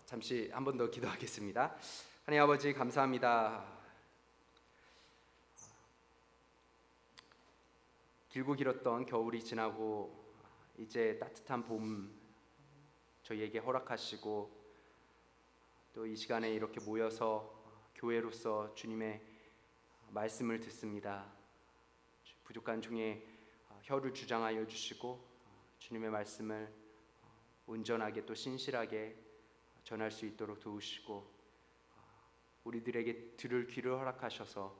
잠시 한 번 더 기도하겠습니다. 하나님 아버지 감사합니다. 길고 길었던 겨울이 지나고 이제 따뜻한 봄 저희에게 허락하시고 또 이 시간에 이렇게 모여서 교회로서 주님의 말씀을 듣습니다. 부족한 중에 혀를 주장하여 주시고 주님의 말씀을 온전하게 또 신실하게 전할 수 있도록 도우시고 우리들에게 들을 귀를 허락하셔서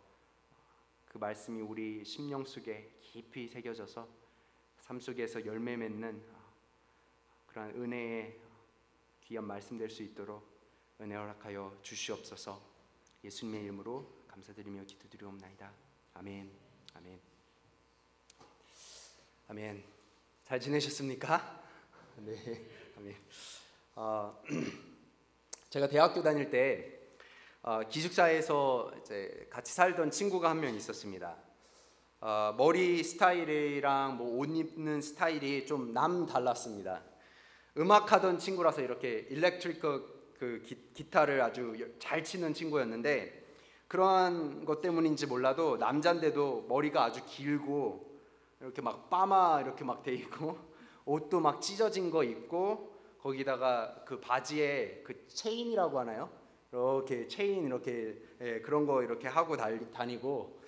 그 말씀이 우리 심령 속에 깊이 새겨져서 삶 속에서 열매 맺는 그러한 은혜의 귀한 말씀 될 수 있도록 은혜 허락하여 주시옵소서. 예수님의 이름으로 감사드리며 기도드리옵나이다. 아멘. 아멘. 아멘. 잘 지내셨습니까? 네. 아멘. 제가 대학교 다닐 때 기숙사에서 이제 같이 살던 친구가 한 명 있었습니다. 머리 스타일이랑 뭐 옷 입는 스타일이 좀 남달랐습니다. 음악하던 친구라서 이렇게 일렉트리컬 기타를 아주 잘 치는 친구였는데 그러한 것 때문인지 몰라도 남잔데도 머리가 아주 길고 이렇게 막 파마 이렇게 막 돼 있고 옷도 막 찢어진 거 입고 거기다가 그 바지에 그 체인이라고 하나요? 이렇게 체인 이렇게 그런 거 이렇게 하고 다니고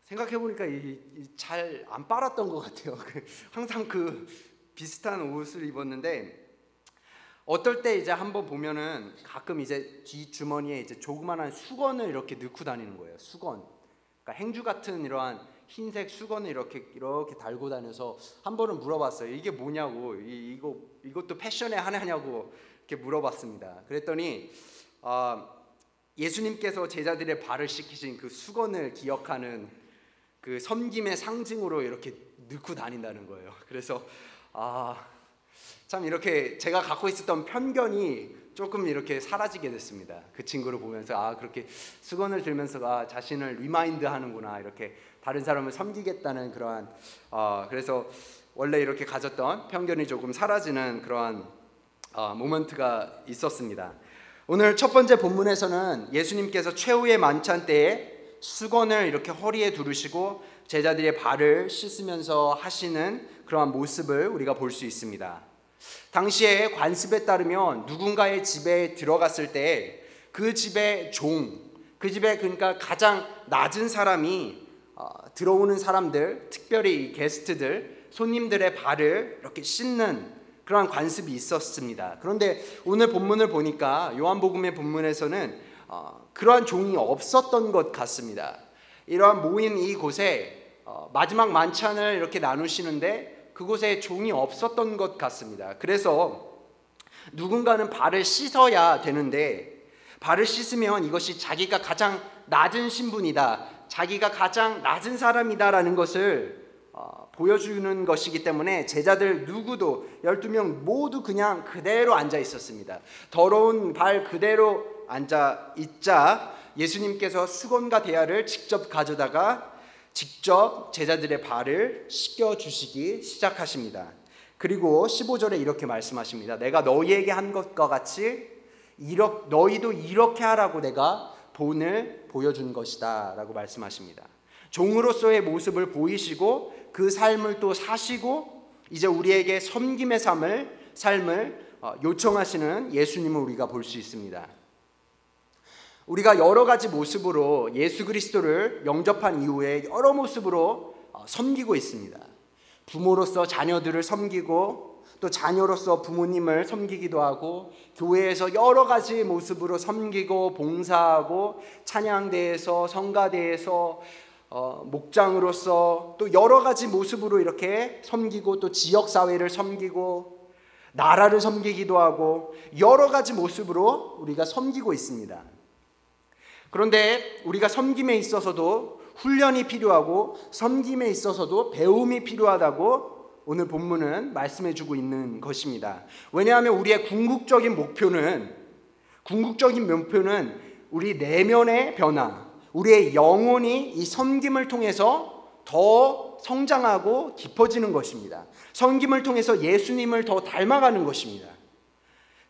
생각해 보니까 잘 안 빨았던 것 같아요. 항상 그 비슷한 옷을 입었는데 어떨 때 이제 한번 보면은 가끔 이제 뒷 주머니에 이제 조그만한 수건을 이렇게 넣고 다니는 거예요. 수건. 그러니까 행주 같은 이러한 흰색 수건을 이렇게 달고 다녀서 한 번은 물어봤어요. 이게 뭐냐고, 이것도 패션에 하나냐고 이렇게 물어봤습니다. 그랬더니 예수님께서 제자들의 발을 씻기신 그 수건을 기억하는 그 섬김의 상징으로 이렇게 넣고 다닌다는 거예요. 그래서 참 이렇게 제가 갖고 있었던 편견이 조금 이렇게 사라지게 됐습니다. 그 친구를 보면서 그렇게 수건을 들면서 자신을 리마인드 하는구나, 이렇게 다른 사람을 섬기겠다는 그러한 그래서 원래 이렇게 가졌던 편견이 조금 사라지는 그러한 모먼트가 있었습니다. 오늘 첫 번째 본문에서는 예수님께서 최후의 만찬 때에 수건을 이렇게 허리에 두르시고 제자들의 발을 씻으면서 하시는 그러한 모습을 우리가 볼 수 있습니다. 당시에 관습에 따르면 누군가의 집에 들어갔을 때 그 집의 그 집에 그러니까 가장 낮은 사람이 들어오는 사람들, 특별히 게스트들, 손님들의 발을 이렇게 씻는 그러한 관습이 있었습니다. 그런데 오늘 본문을 보니까 요한복음의 본문에서는 그러한 종이 없었던 것 같습니다. 이러한 모인 이곳에 마지막 만찬을 이렇게 나누시는데 그곳에 종이 없었던 것 같습니다. 그래서 누군가는 발을 씻어야 되는데 발을 씻으면 이것이 자기가 가장 낮은 신분이다, 자기가 가장 낮은 사람이다라는 것을 보여주는 것이기 때문에 제자들 누구도 12명 모두 그냥 그대로 앉아 있었습니다. 더러운 발 그대로 앉아 있자 예수님께서 수건과 대야를 직접 가져다가 직접 제자들의 발을 씻겨주시기 시작하십니다. 그리고 15절에 이렇게 말씀하십니다. 내가 너희에게 한 것과 같이 너희도 이렇게 하라고 내가 본을 보여준 것이다 라고 말씀하십니다. 종으로서의 모습을 보이시고 그 삶을 또 사시고 이제 우리에게 섬김의 삶을 요청하시는 예수님을 우리가 볼 수 있습니다. 우리가 여러 가지 모습으로 예수 그리스도를 영접한 이후에 여러 모습으로 섬기고 있습니다. 부모로서 자녀들을 섬기고 또 자녀로서 부모님을 섬기기도 하고 교회에서 여러 가지 모습으로 섬기고 봉사하고 찬양대에서 성가대에서 목장으로서 또 여러 가지 모습으로 이렇게 섬기고 또 지역사회를 섬기고 나라를 섬기기도 하고 여러 가지 모습으로 우리가 섬기고 있습니다. 그런데 우리가 섬김에 있어서도 훈련이 필요하고 섬김에 있어서도 배움이 필요하다고 오늘 본문은 말씀해주고 있는 것입니다. 왜냐하면 우리의 궁극적인 목표는 우리 내면의 변화, 우리의 영혼이 이 섬김을 통해서 더 더 성장하고 깊어지는 것입니다. 섬김을 통해서 예수님을 더 닮아가는 것입니다.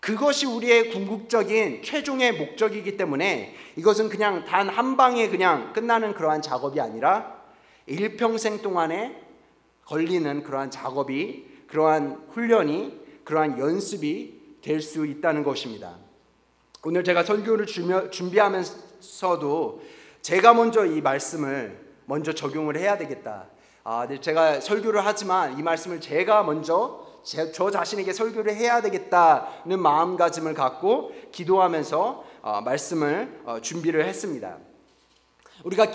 그것이 우리의 궁극적인 최종의 목적이기 때문에 이것은 그냥 단 한 방에 그냥 끝나는 그러한 작업이 아니라 일평생 동안에 걸리는 그러한 작업이, 그러한 훈련이, 그러한 연습이 될 수 있다는 것입니다. 오늘 제가 설교를 준비하면서도 제가 먼저 이 말씀을 먼저 적용을 해야 되겠다. 제가 설교를 하지만 이 말씀을 제가 먼저 저 자신에게 설교를 해야 되겠다는 마음가짐을 갖고 기도하면서 말씀을 준비를 했습니다. 우리가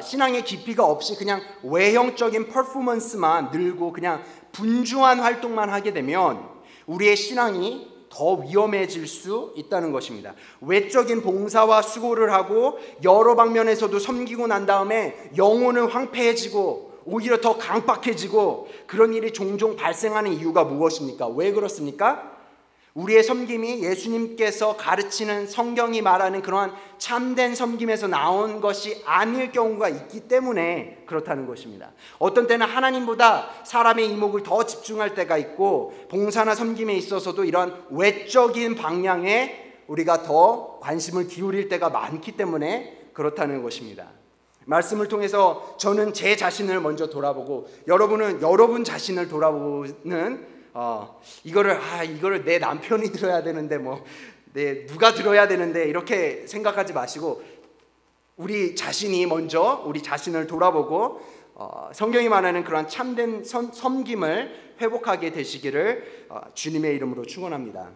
신앙의 깊이가 없이 그냥 외형적인 퍼포먼스만 늘고 그냥 분주한 활동만 하게 되면 우리의 신앙이 더 위험해질 수 있다는 것입니다. 외적인 봉사와 수고를 하고 여러 방면에서도 섬기고 난 다음에 영혼은 황폐해지고 오히려 더 강박해지고 그런 일이 종종 발생하는 이유가 무엇입니까? 왜 그렇습니까? 우리의 섬김이 예수님께서 가르치는 성경이 말하는 그러한 참된 섬김에서 나온 것이 아닐 경우가 있기 때문에 그렇다는 것입니다. 어떤 때는 하나님보다 사람의 이목을 더 집중할 때가 있고 봉사나 섬김에 있어서도 이런 외적인 방향에 우리가 더 관심을 기울일 때가 많기 때문에 그렇다는 것입니다. 말씀을 통해서 저는 제 자신을 먼저 돌아보고 여러분은 여러분 자신을 돌아보는 이거를 내 남편이 들어야 되는데 누가 들어야 되는데 이렇게 생각하지 마시고 우리 자신이 먼저 우리 자신을 돌아보고 성경이 말하는 그러한 참된 섬김을 회복하게 되시기를 주님의 이름으로 축원합니다.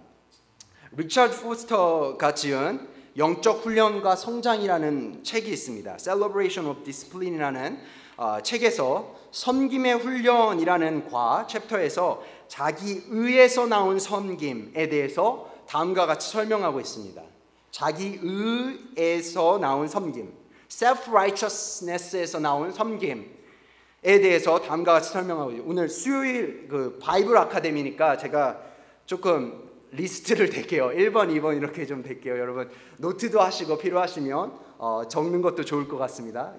리처드 포스터가 지은 영적 훈련과 성장이라는 책이 있습니다. Celebration of Discipline이라는 책에서 섬김의 훈련이라는 챕터에서 자기 의에서 나온 섬김에 대해서 다음과 같이 설명하고 있습니다. 자기 의에서 나온 섬김, self-righteousness에서 나온 섬김에 대해서 다음과 같이 설명하고 있습니다. 오늘 수요일 바이블 아카데미니까 제가 조금 리스트를 댈게요. 1번, 2번 이렇게 좀 댈게요. 여러분 노트도 하시고 필요하시면 적는 것도 좋을 것 같습니다.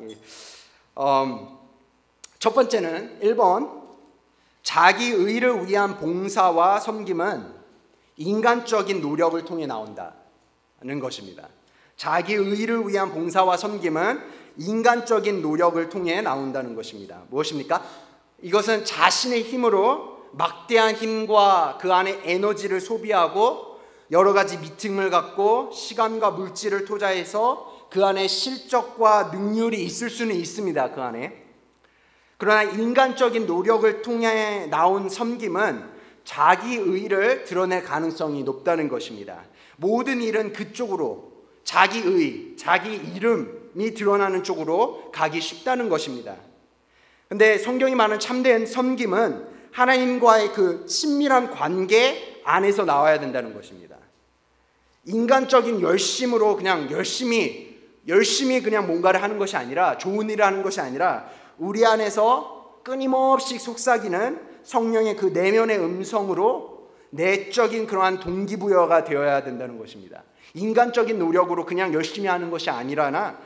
첫 번째는 1번, 자기 의를 위한 봉사와 섬김은 인간적인 노력을 통해 나온다는 것입니다. 자기 의를 위한 봉사와 섬김은 인간적인 노력을 통해 나온다는 것입니다. 무엇입니까? 이것은 자신의 힘으로 막대한 힘과 그 안에 에너지를 소비하고 여러 가지 미팅을 갖고 시간과 물질을 투자해서 그 안에 실적과 능률이 있을 수는 있습니다. 그 안에. 그러나 인간적인 노력을 통해 나온 섬김은 자기 의를 드러낼 가능성이 높다는 것입니다. 모든 일은 그쪽으로 자기 의, 자기 이름이 드러나는 쪽으로 가기 쉽다는 것입니다. 근데 성경이 말하는 참된 섬김은 하나님과의 그 친밀한 관계 안에서 나와야 된다는 것입니다. 인간적인 열심으로 그냥 열심히 그냥 뭔가를 하는 것이 아니라, 좋은 일을 하는 것이 아니라 우리 안에서 끊임없이 속삭이는 성령의 그 내면의 음성으로 내적인 그러한 동기부여가 되어야 된다는 것입니다. 인간적인 노력으로 그냥 열심히 하는 것이 아니라나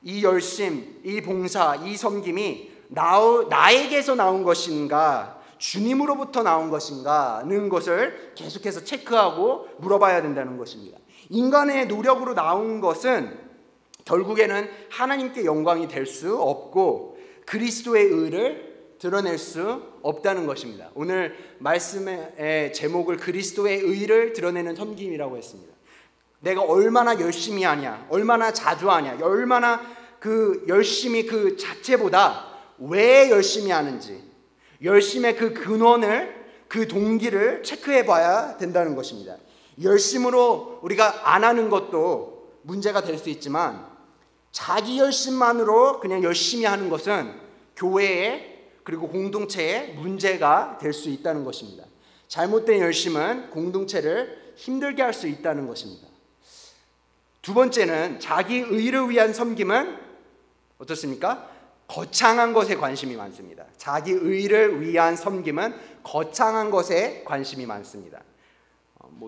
이 열심, 이 봉사, 이 섬김이 나에게서 나온 것인가, 주님으로부터 나온 것인가는 것을 계속해서 체크하고 물어봐야 된다는 것입니다. 인간의 노력으로 나온 것은 결국에는 하나님께 영광이 될 수 없고 그리스도의 의를 드러낼 수 없다는 것입니다. 오늘 말씀의 제목을 그리스도의 의를 드러내는 섬김이라고 했습니다. 내가 얼마나 열심히 하냐, 얼마나 자주 하냐, 얼마나 그 열심히 그 자체보다 왜 열심히 하는지, 열심의 그 근원을, 그 동기를 체크해 봐야 된다는 것입니다. 열심으로 우리가 안 하는 것도 문제가 될 수 있지만 자기 열심만으로 그냥 열심히 하는 것은 교회에 그리고 공동체에 문제가 될 수 있다는 것입니다. 잘못된 열심은 공동체를 힘들게 할 수 있다는 것입니다. 두 번째는 자기 의를 위한 섬김은 어떻습니까? 거창한 것에 관심이 많습니다. 자기 의를 위한 섬김은 거창한 것에 관심이 많습니다.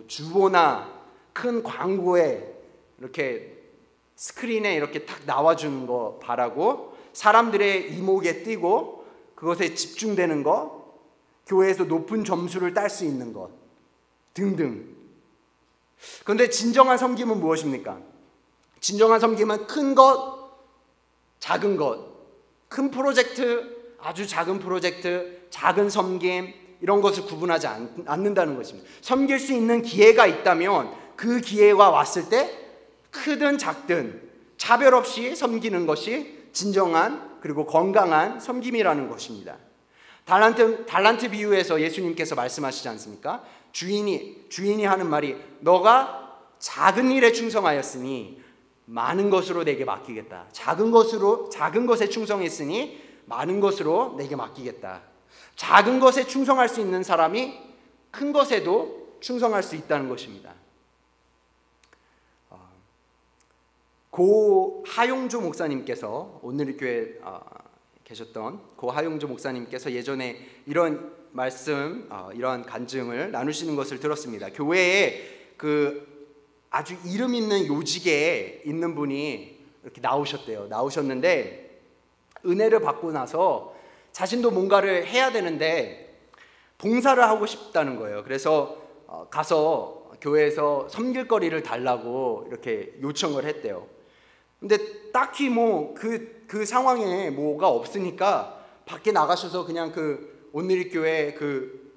주보나 큰 광고에 이렇게 스크린에 이렇게 탁 나와주는 거 바라고 사람들의 이목에 띄고 그것에 집중되는 것, 교회에서 높은 점수를 딸 수 있는 것 등등. 그런데 진정한 섬김은 무엇입니까? 진정한 섬김은 큰 것, 작은 것, 큰 프로젝트, 아주 작은 프로젝트, 작은 섬김, 이런 것을 구분하지 않는다는 것입니다. 섬길 수 있는 기회가 있다면 그 기회가 왔을 때 크든 작든 차별 없이 섬기는 것이 진정한 그리고 건강한 섬김이라는 것입니다. 달란트 비유에서 예수님께서 말씀하시지 않습니까? 주인이 하는 말이 너가 작은 일에 충성하였으니 많은 것으로 내게 맡기겠다. 작은 것에 충성했으니 많은 것으로 내게 맡기겠다. 작은 것에 충성할 수 있는 사람이 큰 것에도 충성할 수 있다는 것입니다. 고 하용조 목사님께서 오늘 교회 계셨던 고 하용조 목사님께서 예전에 이런 말씀, 이러한 간증을 나누시는 것을 들었습니다. 교회에 아주 이름 있는 요직에 있는 분이 이렇게 나오셨는데 은혜를 받고 나서 자신도 뭔가를 해야 되는데 봉사를 하고 싶다는 거예요. 그래서 가서 교회에서 섬길 거리를 달라고 이렇게 요청을 했대요. 근데 딱히 그 상황에 뭐가 없으니까 밖에 나가셔서 그냥 오늘의 교회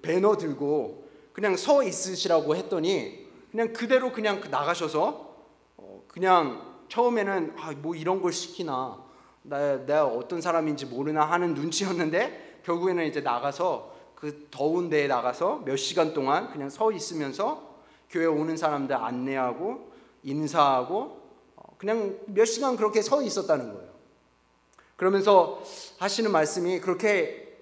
배너 들고 그냥 서 있으시라고 했더니 그냥 그대로 그냥 나가셔서 그냥 처음에는 뭐 이런 걸 시키나 내가 어떤 사람인지 모르나 하는 눈치였는데 결국에는 이제 나가서 그 더운 데에 나가서 몇 시간 동안 그냥 서 있으면서 교회 오는 사람들 안내하고 인사하고 그냥 몇 시간 그렇게 서 있었다는 거예요. 그러면서 하시는 말씀이 그렇게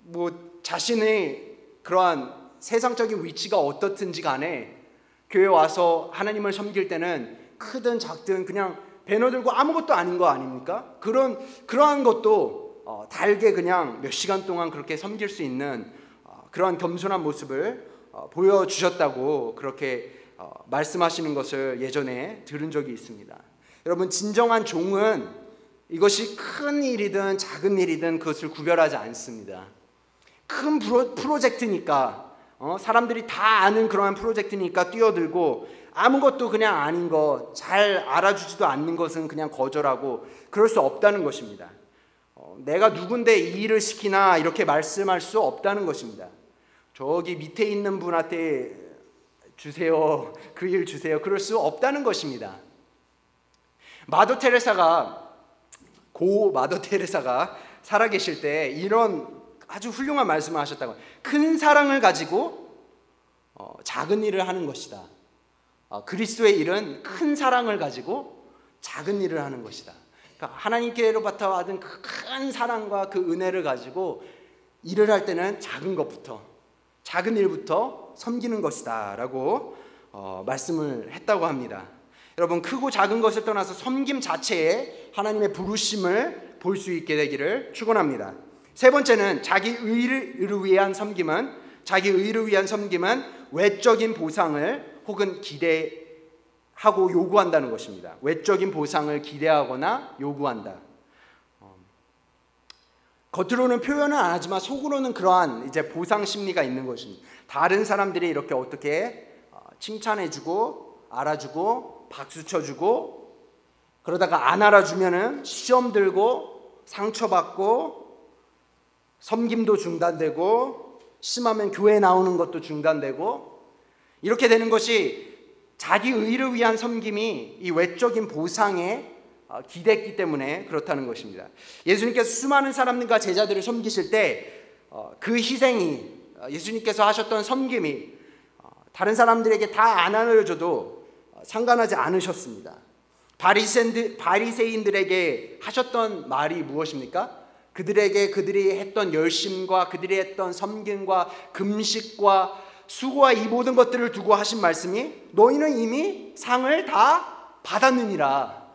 뭐 자신의 그러한 세상적인 위치가 어떻든지 간에 교회 와서 하나님을 섬길 때는 크든 작든 그냥 배너 들고 아무것도 아닌 거 아닙니까? 그러한 것도 달게 그냥 몇 시간 동안 그렇게 섬길 수 있는 그러한 겸손한 모습을 보여주셨다고 그렇게 말씀하시는 것을 예전에 들은 적이 있습니다. 여러분, 진정한 종은 이것이 큰 일이든 작은 일이든 그것을 구별하지 않습니다. 큰 프로젝트니까 사람들이 다 아는 그러한 프로젝트니까 뛰어들고 아무것도 그냥 아닌 거 잘 알아주지도 않는 것은 그냥 거절하고 그럴 수 없다는 것입니다. 내가 누군데 이 일을 시키나 이렇게 말씀할 수 없다는 것입니다. 저기 밑에 있는 분한테 주세요. 그 일 주세요. 그럴 수 없다는 것입니다. 고 마더 테레사가 살아계실 때 이런 아주 훌륭한 말씀을 하셨다고. 큰 사랑을 가지고 작은 일을 하는 것이다. 그리스도의 일은 큰 사랑을 가지고 작은 일을 하는 것이다. 그러니까 하나님께로부터 받은 그 큰 사랑과 그 은혜를 가지고 일을 할 때는 작은 일부터 섬기는 것이다 라고 말씀을 했다고 합니다. 여러분, 크고 작은 것을 떠나서 섬김 자체에 하나님의 부르심을 볼 수 있게 되기를 축원합니다. 세 번째는 자기 의를 위한 섬김은 외적인 보상을 혹은 기대하고 요구한다는 것입니다. 외적인 보상을 기대하거나 요구한다. 겉으로는 표현은 안 하지만 속으로는 그러한 이제 보상 심리가 있는 것입니다. 다른 사람들이 이렇게 어떻게 칭찬해주고 알아주고 박수 쳐주고 그러다가 안 알아주면은 시험 들고 상처받고 섬김도 중단되고 심하면 교회 나오는 것도 중단되고 이렇게 되는 것이 자기 의를 위한 섬김이 이 외적인 보상에 기댔기 때문에 그렇다는 것입니다. 예수님께서 수많은 사람들과 제자들을 섬기실 때 그 희생이 예수님께서 하셨던 섬김이 다른 사람들에게 다 안 알려줘도 상관하지 않으셨습니다. 바리새인들에게 하셨던 말이 무엇입니까? 그들이 했던 열심과 그들이 했던 섬김과 금식과 수고와 이 모든 것들을 두고 하신 말씀이 너희는 이미 상을 다 받았느니라.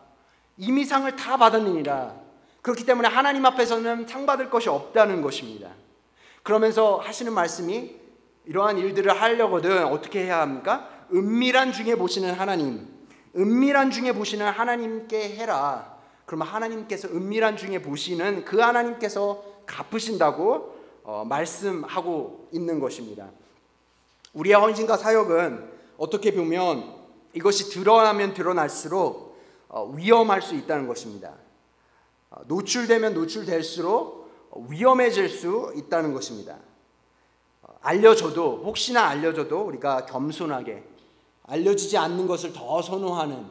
그렇기 때문에 하나님 앞에서는 상 받을 것이 없다는 것입니다. 그러면서 하시는 말씀이 이러한 일들을 하려거든 어떻게 해야 합니까? 은밀한 중에 보시는 하나님께 해라. 그러면 하나님께서 은밀한 중에 보시는 그 하나님께서 갚으신다고 말씀하고 있는 것입니다. 우리의 헌신과 사역은 어떻게 보면 이것이 드러나면 드러날수록 위험할 수 있다는 것입니다. 노출되면 노출될수록 위험해질 수 있다는 것입니다. 알려줘도, 혹시나 알려줘도 우리가 겸손하게, 알려지지 않는 것을 더 선호하는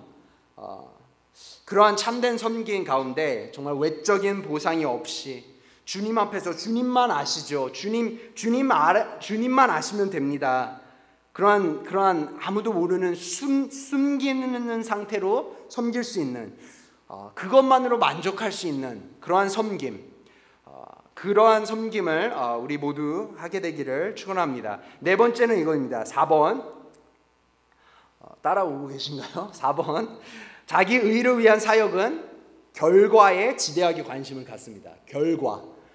그러한 참된 섬긴 가운데 정말 외적인 보상이 없이 주님 앞에서 주님만 아시죠. 주님만 아시면 됩니다. 그러한 아무도 모르는 숨기는 상태로 섬길 수 있는, 그것만으로 만족할 수 있는 그러한 섬김, 그러한 섬김을 우리 모두 하게 되기를 축원합니다. 네 번째는 이겁니다. 4번 따라오고 계신가요? 4번, 자기 의를 위한 사역은 결과에 지대하게 관심을 갖습니다.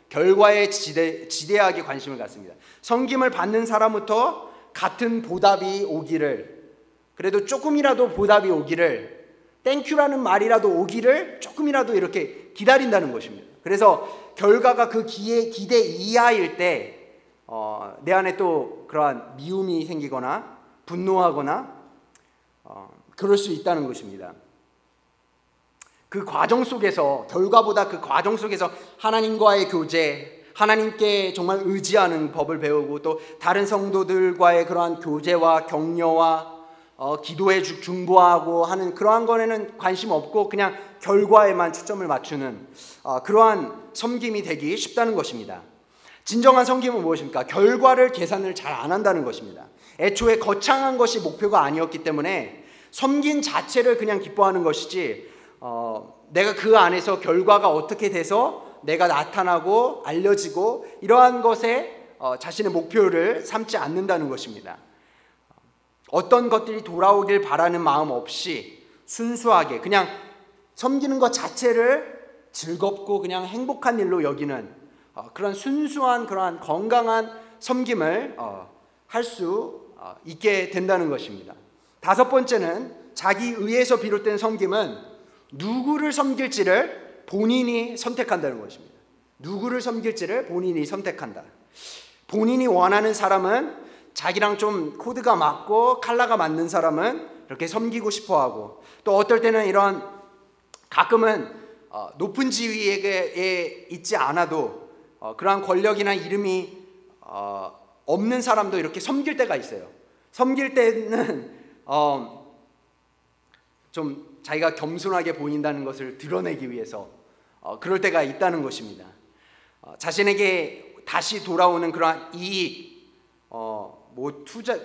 결과에 지대하게 관심을 갖습니다. 섬김을 받는 사람부터 같은 보답이 오기를, 그래도 조금이라도 보답이 오기를, 땡큐라는 말이라도 오기를 조금이라도 이렇게 기다린다는 것입니다. 그래서 결과가 그 기대 이하일 때 내 안에 또 그러한 미움이 생기거나 분노하거나 그럴 수 있다는 것입니다. 그 과정 속에서, 결과보다 그 과정 속에서 하나님과의 교제, 하나님께 정말 의지하는 법을 배우고, 또 다른 성도들과의 그러한 교제와 격려와 기도에 중보하고 하는 그러한 거에는 관심 없고 그냥 결과에만 초점을 맞추는 그러한 섬김이 되기 쉽다는 것입니다. 진정한 섬김은 무엇입니까? 결과를 계산을 잘 안 한다는 것입니다. 애초에 거창한 것이 목표가 아니었기 때문에 섬긴 자체를 그냥 기뻐하는 것이지, 내가 그 안에서 결과가 어떻게 돼서 내가 나타나고 알려지고 이러한 것에 자신의 목표를 삼지 않는다는 것입니다. 어떤 것들이 돌아오길 바라는 마음 없이 순수하게 그냥 섬기는 것 자체를 즐겁고 그냥 행복한 일로 여기는 그런 순수한, 그러한 건강한 섬김을 할 수 있게 된다는 것입니다. 다섯 번째는 자기 의에서 비롯된 섬김은 누구를 섬길지를 본인이 선택한다는 것입니다. 누구를 섬길지를 본인이 선택한다. 본인이 원하는 사람은, 자기랑 좀 코드가 맞고 컬러가 맞는 사람은 이렇게 섬기고 싶어하고, 또 어떨 때는 이런 가끔은 높은 지위에 있지 않아도 그러한 권력이나 이름이 없는 사람도 이렇게 섬길 때가 있어요. 섬길 때는 좀 자기가 겸손하게 보인다는 것을 드러내기 위해서 그럴 때가 있다는 것입니다. 자신에게 다시 돌아오는 그러한 이익, 투자,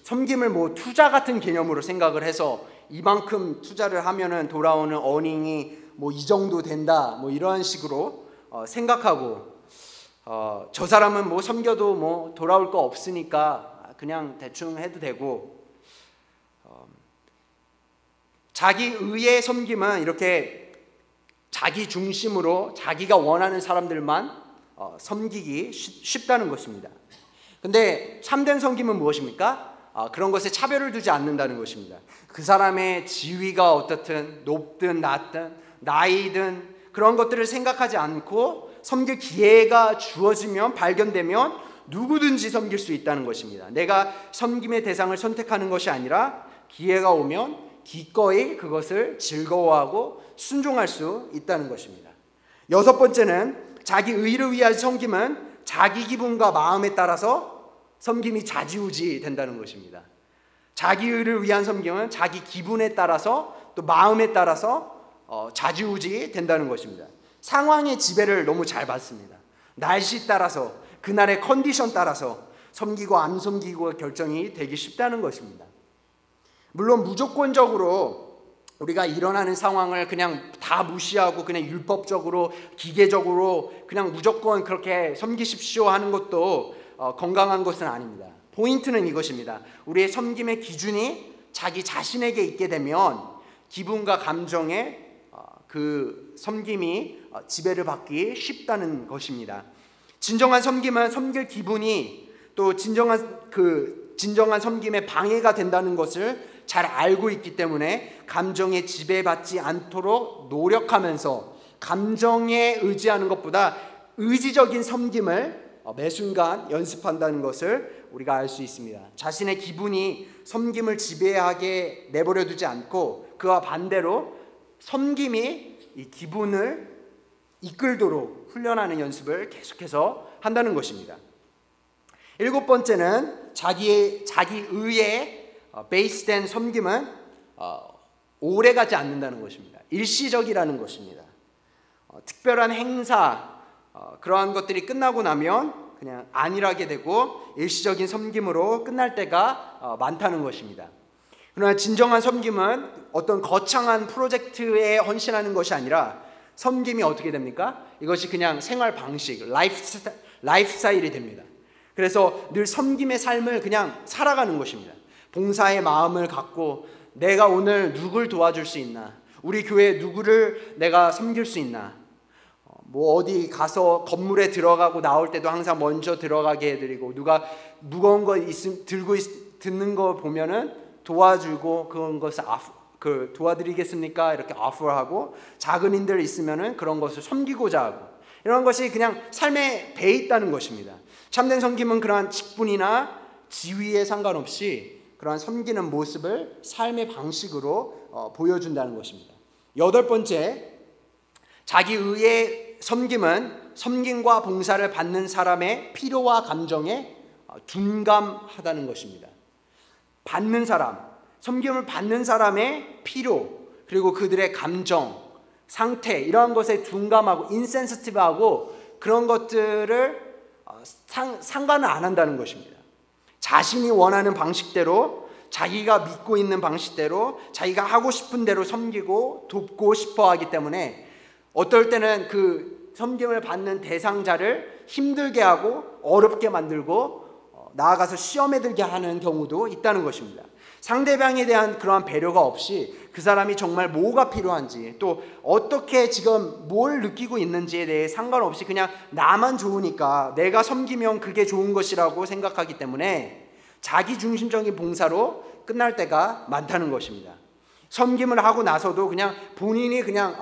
섬김을 투자 같은 개념으로 생각을 해서 이만큼 투자를 하면은 돌아오는 어닝이 이 정도 된다, 이런 식으로 생각하고, 저 사람은 섬겨도 돌아올 거 없으니까 그냥 대충 해도 되고, 자기 의의 섬김은 이렇게 자기 중심으로 자기가 원하는 사람들만 섬기기 쉽다는 것입니다. 근데 참된 섬김은 무엇입니까? 그런 것에 차별을 두지 않는다는 것입니다. 그 사람의 지위가 어떻든 높든 낮든 나이든 그런 것들을 생각하지 않고 섬길 기회가 주어지면, 발견되면 누구든지 섬길 수 있다는 것입니다. 내가 섬김의 대상을 선택하는 것이 아니라 기회가 오면 기꺼이 그것을 즐거워하고 순종할 수 있다는 것입니다. 여섯 번째는 자기 의를 위한 섬김은 자기 기분과 마음에 따라서 섬김이 좌지우지 된다는 것입니다. 자기 의를 위한 섬김은 자기 기분에 따라서 또 마음에 따라서 좌지우지 된다는 것입니다. 상황의 지배를 너무 잘 받습니다. 날씨 따라서, 그날의 컨디션 따라서 섬기고 안 섬기고 결정이 되기 쉽다는 것입니다. 물론 무조건적으로 우리가 일어나는 상황을 그냥 다 무시하고 그냥 율법적으로, 기계적으로 그냥 무조건 그렇게 섬기십시오 하는 것도 건강한 것은 아닙니다. 포인트는 이것입니다. 우리의 섬김의 기준이 자기 자신에게 있게 되면 기분과 감정에 그 섬김이 지배를 받기 쉽다는 것입니다. 진정한 섬김은 섬길 기분이 또 진정한 섬김에 방해가 된다는 것을 잘 알고 있기 때문에 감정에 지배받지 않도록 노력하면서, 감정에 의지하는 것보다 의지적인 섬김을 매 순간 연습한다는 것을 우리가 알 수 있습니다. 자신의 기분이 섬김을 지배하게 내버려 두지 않고 그와 반대로 섬김이 이 기분을 이끌도록 훈련하는 연습을 계속해서 한다는 것입니다. 7번째는 자기 의에 베이스된 섬김은 오래가지 않는다는 것입니다. 일시적이라는 것입니다. 특별한 행사 그러한 것들이 끝나고 나면 그냥 안일하게 되고 일시적인 섬김으로 끝날 때가 많다는 것입니다. 그러나 진정한 섬김은 어떤 거창한 프로젝트에 헌신하는 것이 아니라 섬김이 어떻게 됩니까? 이것이 그냥 생활 방식, 라이프스타일이 됩니다. 그래서 늘 섬김의 삶을 그냥 살아가는 것입니다. 봉사의 마음을 갖고 내가 오늘 누굴 도와줄 수 있나? 우리 교회 누구를 내가 섬길 수 있나? 뭐 어디 가서 건물에 들어가고 나올 때도 항상 먼저 들어가게 해드리고 누가 무거운 거 들고 듣는 거 보면은 도와주고 그런 것을 도와드리겠습니까? 이렇게 offer하고 작은 인들 있으면은 그런 것을 섬기고자 하고 이런 것이 그냥 삶에 배 있다는 것입니다. 참된 섬김은 그러한 직분이나 지위에 상관없이 그러한 섬기는 모습을 삶의 방식으로 보여준다는 것입니다. 8번째, 자기 의의 섬김은 섬김과 봉사를 받는 사람의 필요와 감정에 둔감하다는 것입니다. 받는 사람, 섬김을 받는 사람의 필요, 그리고 그들의 감정, 상태 이러한 것에 둔감하고 인센시티브하고 그런 것들을 상관을 안 한다는 것입니다. 자신이 원하는 방식대로 자기가 믿고 있는 방식대로 자기가 하고 싶은 대로 섬기고 돕고 싶어 하기 때문에 어떨 때는 그 섬김을 받는 대상자를 힘들게 하고 어렵게 만들고 나아가서 시험에 들게 하는 경우도 있다는 것입니다. 상대방에 대한 그러한 배려가 없이 그 사람이 정말 뭐가 필요한지 또 어떻게 지금 뭘 느끼고 있는지에 대해 상관없이 그냥 나만 좋으니까 내가 섬기면 그게 좋은 것이라고 생각하기 때문에 자기중심적인 봉사로 끝날 때가 많다는 것입니다. 섬김을 하고 나서도 그냥 본인이 그냥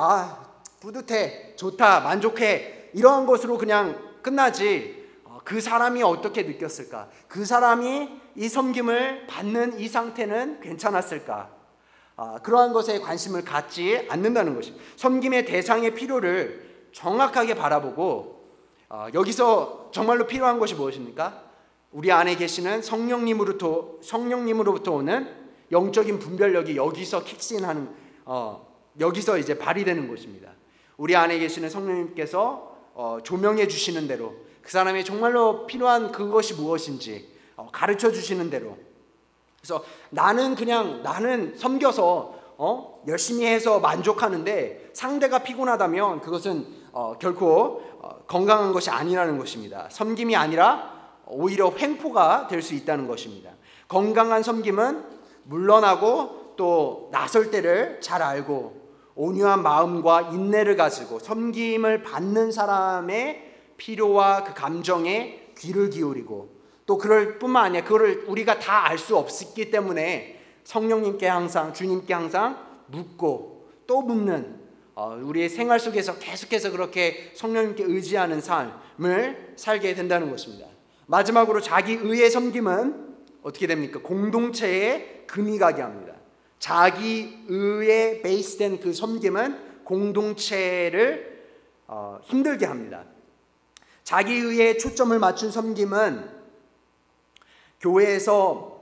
뿌듯해, 좋다, 만족해 이러한 것으로 그냥 끝나지 그 사람이 어떻게 느꼈을까? 그 사람이 이 섬김을 받는 이 상태는 괜찮았을까? 그러한 것에 관심을 갖지 않는다는 것입니다. 섬김의 대상의 필요를 정확하게 바라보고 여기서 정말로 필요한 것이 무엇입니까? 우리 안에 계시는 성령님으로부터 오는 영적인 분별력이 여기서 킥신하는 여기서 이제 발휘되는 것입니다. 우리 안에 계시는 성령님께서 조명해 주시는 대로 그 사람이 정말로 필요한 그것이 무엇인지 가르쳐 주시는 대로 그래서 나는 섬겨서 열심히 해서 만족하는데 상대가 피곤하다면 그것은 결코 건강한 것이 아니라는 것입니다. 섬김이 아니라 오히려 횡포가 될 수 있다는 것입니다. 건강한 섬김은 물러나고 또 나설 때를 잘 알고 온유한 마음과 인내를 가지고 섬김을 받는 사람의 필요와 그 감정에 귀를 기울이고 또 그럴 뿐만 아니라 그거를 우리가 다 알 수 없기 때문에 성령님께 항상 주님께 항상 묻고 또 묻는 우리의 생활 속에서 계속해서 그렇게 성령님께 의지하는 삶을 살게 된다는 것입니다. 마지막으로 자기 의의 섬김은 어떻게 됩니까? 공동체에 금이 가게 합니다. 자기 의에 베이스된 그 섬김은 공동체를 힘들게 합니다. 자기 의에 초점을 맞춘 섬김은 교회에서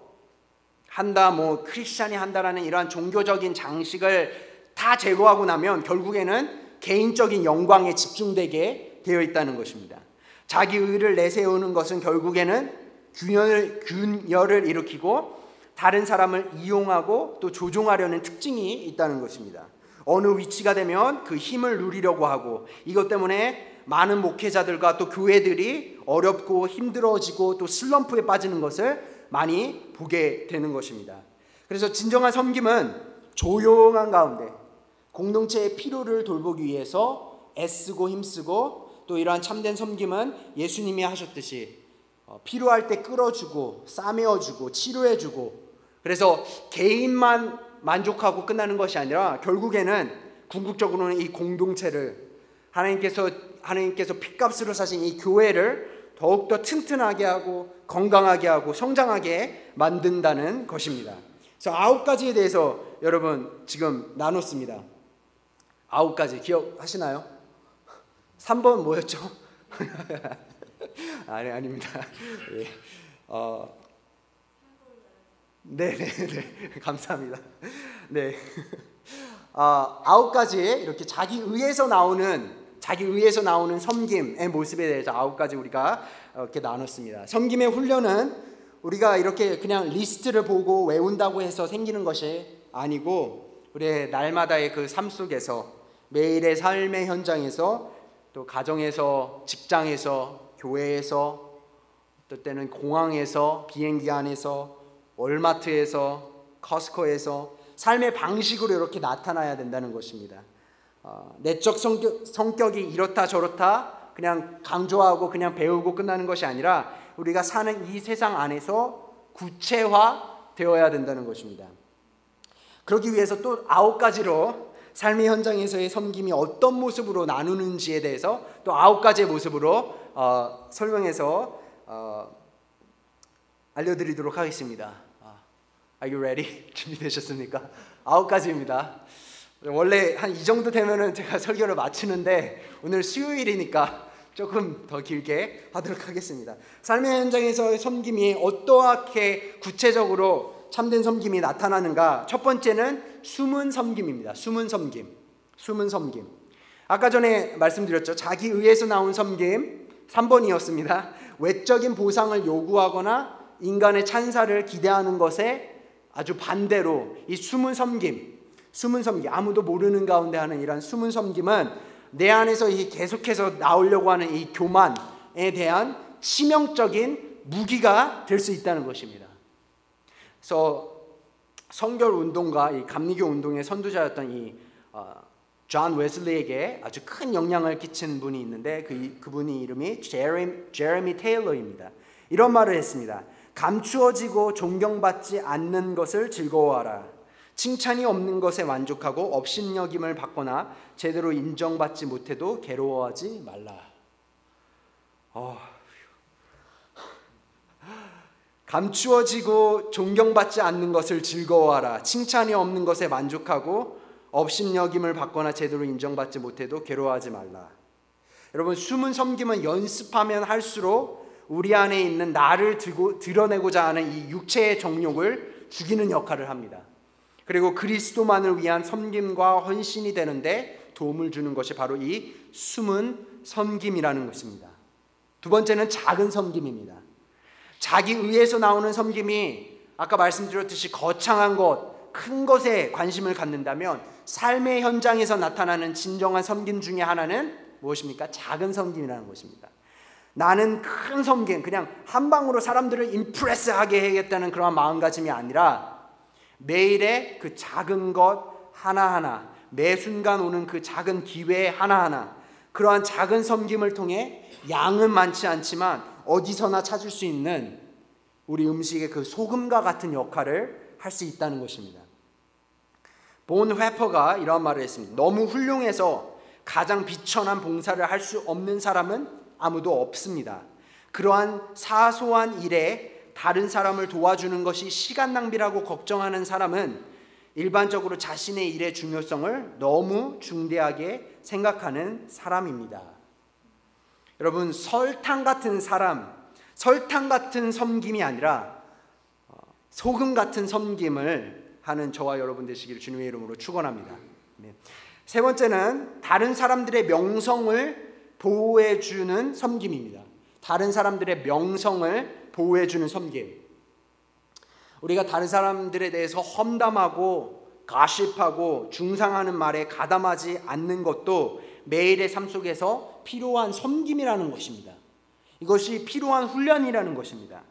한다, 크리스찬이 한다라는 이러한 종교적인 장식을 다 제거하고 나면 결국에는 개인적인 영광에 집중되게 되어 있다는 것입니다. 자기 의를 내세우는 것은 결국에는 균열을 일으키고 다른 사람을 이용하고 또 조종하려는 특징이 있다는 것입니다. 어느 위치가 되면 그 힘을 누리려고 하고 이것 때문에 많은 목회자들과 또 교회들이 어렵고 힘들어지고 또 슬럼프에 빠지는 것을 많이 보게 되는 것입니다. 그래서 진정한 섬김은 조용한 가운데 공동체의 필요를 돌보기 위해서 애쓰고 힘쓰고 또 이러한 참된 섬김은 예수님이 하셨듯이 필요할 때 끌어주고 싸매어주고 치료해주고 그래서 개인만 만족하고 끝나는 것이 아니라 결국에는 궁극적으로는 이 공동체를 하나님께서 핏값으로 사신 이 교회를 더욱더 튼튼하게 하고 건강하게 하고 성장하게 만든다는 것입니다. 그래서 9가지에 대해서 여러분 지금 나눴습니다. 9가지 기억하시나요? 3번 뭐였죠? 아닙니다. 예. 네, 감사합니다. 네. 9가지 이렇게 자기 의에서 나오는 섬김의 모습에 대해서 9가지 우리가 이렇게 나눴습니다. 섬김의 훈련은 우리가 이렇게 그냥 리스트를 보고 외운다고 해서 생기는 것이 아니고 우리의 날마다의 그 삶 속에서 매일의 삶의 현장에서 또 가정에서, 직장에서, 교회에서, 또 때는 공항에서, 비행기 안에서, 월마트에서, 커스코에서 삶의 방식으로 이렇게 나타나야 된다는 것입니다. 내적 성격이 이렇다 저렇다 그냥 강조하고 그냥 배우고 끝나는 것이 아니라 우리가 사는 이 세상 안에서 구체화되어야 된다는 것입니다. 그러기 위해서 또 9가지로 삶의 현장에서의 섬김이 어떤 모습으로 나누는지에 대해서 또 9가지의 모습으로 설명해서 알려드리도록 하겠습니다. Are you ready? 준비되셨습니까? 9가지입니다. 원래 한 이 정도 되면은 제가 설교를 마치는데 오늘 수요일이니까 조금 더 길게 하도록 하겠습니다. 삶의 현장에서의 섬김이 어떠하게 구체적으로 참된 섬김이 나타나는가? 첫 번째는 숨은 섬김입니다. 숨은 섬김. 아까 전에 말씀드렸죠. 자기 의에서 나온 섬김 3번이었습니다. 외적인 보상을 요구하거나 인간의 찬사를 기대하는 것에 아주 반대로 이 숨은 섬김, 아무도 모르는 가운데 하는 이런 숨은 섬김은 내 안에서 이 계속해서 나오려고 하는 이 교만에 대한 치명적인 무기가 될 수 있다는 것입니다. 그래서 성결 운동과 이 감리교 운동의 선두자였던 이 존 웨슬리에게 아주 큰 영향을 끼친 분이 있는데 그분의 이름이 제레미 테일러입니다. 이런 말을 했습니다. 감추어지고 존경받지 않는 것을 즐거워하라. 칭찬이 없는 것에 만족하고 업신여김을 받거나 제대로 인정받지 못해도 괴로워하지 말라. 감추어지고 존경받지 않는 것을 즐거워하라. 칭찬이 없는 것에 만족하고 업신여김을 받거나 제대로 인정받지 못해도 괴로워하지 말라. 여러분, 숨은 섬김은 연습하면 할수록 우리 안에 있는 나를 드러내고자 하는 이 육체의 정욕을 죽이는 역할을 합니다. 그리고 그리스도만을 위한 섬김과 헌신이 되는데 도움을 주는 것이 바로 이 숨은 섬김이라는 것입니다. 두 번째는 작은 섬김입니다. 자기 의에서 나오는 섬김이 아까 말씀드렸듯이 거창한 것, 큰 것에 관심을 갖는다면 삶의 현장에서 나타나는 진정한 섬김 중에 하나는 무엇입니까? 작은 섬김이라는 것입니다. 나는 큰 섬김, 그냥 한 방으로 사람들을 임프레스하게 해야겠다는 그런 마음가짐이 아니라 매일의 그 작은 것 하나하나, 매 순간 오는 그 작은 기회 하나하나, 그러한 작은 섬김을 통해 양은 많지 않지만 어디서나 찾을 수 있는 우리 음식의 그 소금과 같은 역할을 할 수 있다는 것입니다. 본 회퍼가 이런 말을 했습니다. 너무 훌륭해서 가장 비천한 봉사를 할 수 없는 사람은 아무도 없습니다. 그러한 사소한 일에 다른 사람을 도와주는 것이 시간 낭비라고 걱정하는 사람은 일반적으로 자신의 일의 중요성을 너무 중대하게 생각하는 사람입니다. 여러분, 설탕 같은 섬김이 아니라 소금 같은 섬김을 하는 저와 여러분 되시기를 주님의 이름으로 축원합니다. 세 번째는 다른 사람들의 명성을 보호해주는 섬김입니다. 다른 사람들의 명성을 보호해주는 섬김. 우리가 다른 사람들에 대해서 험담하고 가십하고 중상하는 말에 가담하지 않는 것도 매일의 삶 속에서 필요한 섬김이라는 것입니다. 이것이 필요한 훈련이라는 것입니다.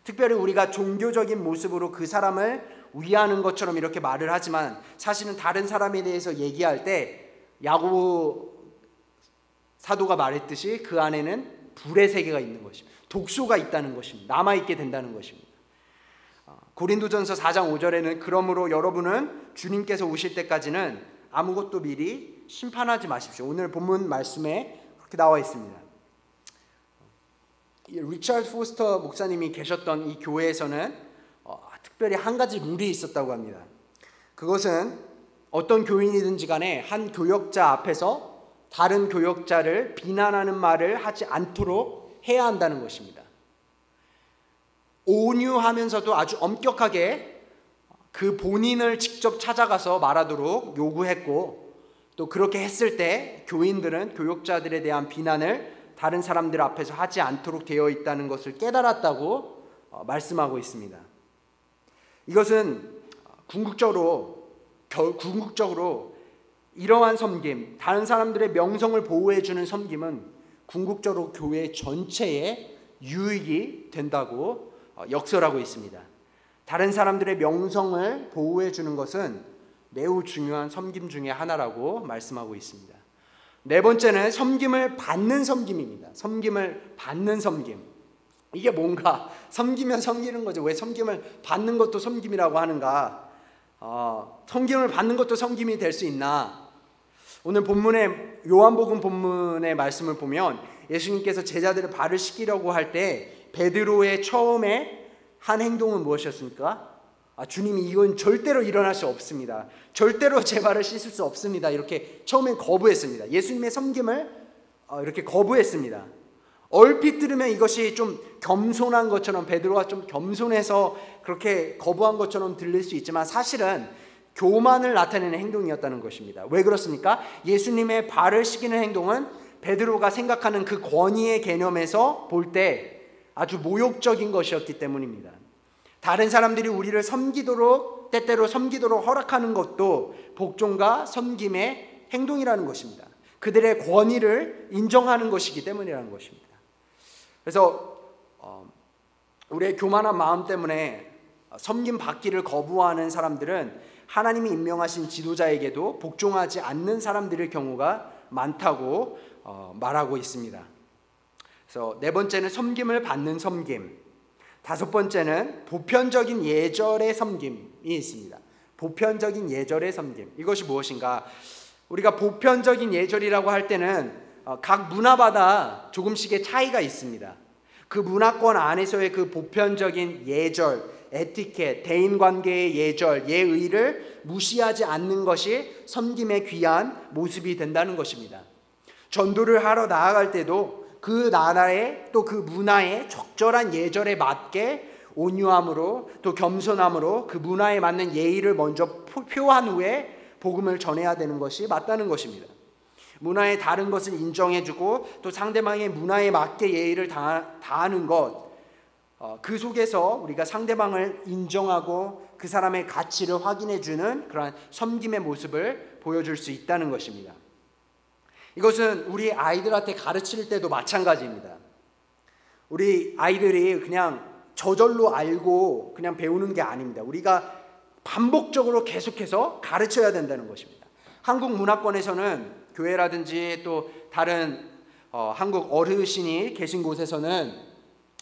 특별히 우리가 종교적인 모습으로 그 사람을 위하는 것처럼 이렇게 말을 하지만 사실은 다른 사람에 대해서 얘기할 때 야고보 사도가 말했듯이 그 안에는 불의 세계가 있는 것입니다. 독소가 있다는 것입니다. 남아있게 된다는 것입니다. 고린도전서 4장 5절에는 그러므로 여러분은 주님께서 오실 때까지는 아무것도 미리 심판하지 마십시오. 오늘 본문 말씀에 그렇게 나와 있습니다. 리처드 포스터 목사님이 계셨던 이 교회에서는 특별히 한 가지 룰이 있었다고 합니다. 그것은 어떤 교인이든지 간에 한 교역자 앞에서 다른 교역자를 비난하는 말을 하지 않도록 해야 한다는 것입니다. 온유하면서도 아주 엄격하게 그 본인을 직접 찾아가서 말하도록 요구했고, 또 그렇게 했을 때 교인들은 교역자들에 대한 비난을 다른 사람들 앞에서 하지 않도록 되어 있다는 것을 깨달았다고 말씀하고 있습니다. 이것은 궁극적으로 이러한 섬김, 다른 사람들의 명성을 보호해주는 섬김은 궁극적으로 교회 전체에 유익이 된다고 역설하고 있습니다. 다른 사람들의 명성을 보호해주는 것은 매우 중요한 섬김 중에 하나라고 말씀하고 있습니다. 네 번째는 섬김을 받는 섬김입니다. 섬김을 받는 섬김. 이게 뭔가 섬기면 섬기는 거죠. 왜 섬김을 받는 것도 섬김이라고 하는가? 섬김을 받는 것도 섬김이 될 수 있나? 오늘 본문의 요한복음 본문의 말씀을 보면 예수님께서 제자들의 발을 씻기려고 할 때 베드로의 처음에 한 행동은 무엇이었습니까? 주님이 이건 절대로 일어날 수 없습니다. 절대로 제 발을 씻을 수 없습니다. 이렇게 처음엔 거부했습니다. 예수님의 섬김을 이렇게 거부했습니다. 얼핏 들으면 이것이 좀 겸손한 것처럼, 베드로가 좀 겸손해서 그렇게 거부한 것처럼 들릴 수 있지만 사실은 교만을 나타내는 행동이었다는 것입니다. 왜 그렇습니까? 예수님의 발을 씻기는 행동은 베드로가 생각하는 그 권위의 개념에서 볼 때 아주 모욕적인 것이었기 때문입니다. 다른 사람들이 우리를 섬기도록, 때때로 섬기도록 허락하는 것도 복종과 섬김의 행동이라는 것입니다. 그들의 권위를 인정하는 것이기 때문이라는 것입니다. 그래서 우리의 교만한 마음 때문에 섬김 받기를 거부하는 사람들은 하나님이 임명하신 지도자에게도 복종하지 않는 사람들의 경우가 많다고 말하고 있습니다. 그래서 네 번째는 섬김을 받는 섬김. 다섯 번째는 보편적인 예절의 섬김이 있습니다. 보편적인 예절의 섬김. 이것이 무엇인가? 우리가 보편적인 예절이라고 할 때는 각 문화마다 조금씩의 차이가 있습니다. 그 문화권 안에서의 그 보편적인 예절, 에티켓, 대인관계의 예절, 예의를 무시하지 않는 것이 섬김의 귀한 모습이 된다는 것입니다. 전도를 하러 나아갈 때도 그 나라의 또 그 문화의 적절한 예절에 맞게 온유함으로 또 겸손함으로 그 문화에 맞는 예의를 먼저 표한 후에 복음을 전해야 되는 것이 맞다는 것입니다. 문화의 다른 것을 인정해주고 또 상대방의 문화에 맞게 예의를 다하는 것, 그 속에서 우리가 상대방을 인정하고 그 사람의 가치를 확인해주는 그러한 섬김의 모습을 보여줄 수 있다는 것입니다. 이것은 우리 아이들한테 가르칠 때도 마찬가지입니다. 우리 아이들이 그냥 저절로 알고 그냥 배우는 게 아닙니다. 우리가 반복적으로 계속해서 가르쳐야 된다는 것입니다. 한국 문화권에서는 교회라든지 또 다른 한국 어르신이 계신 곳에서는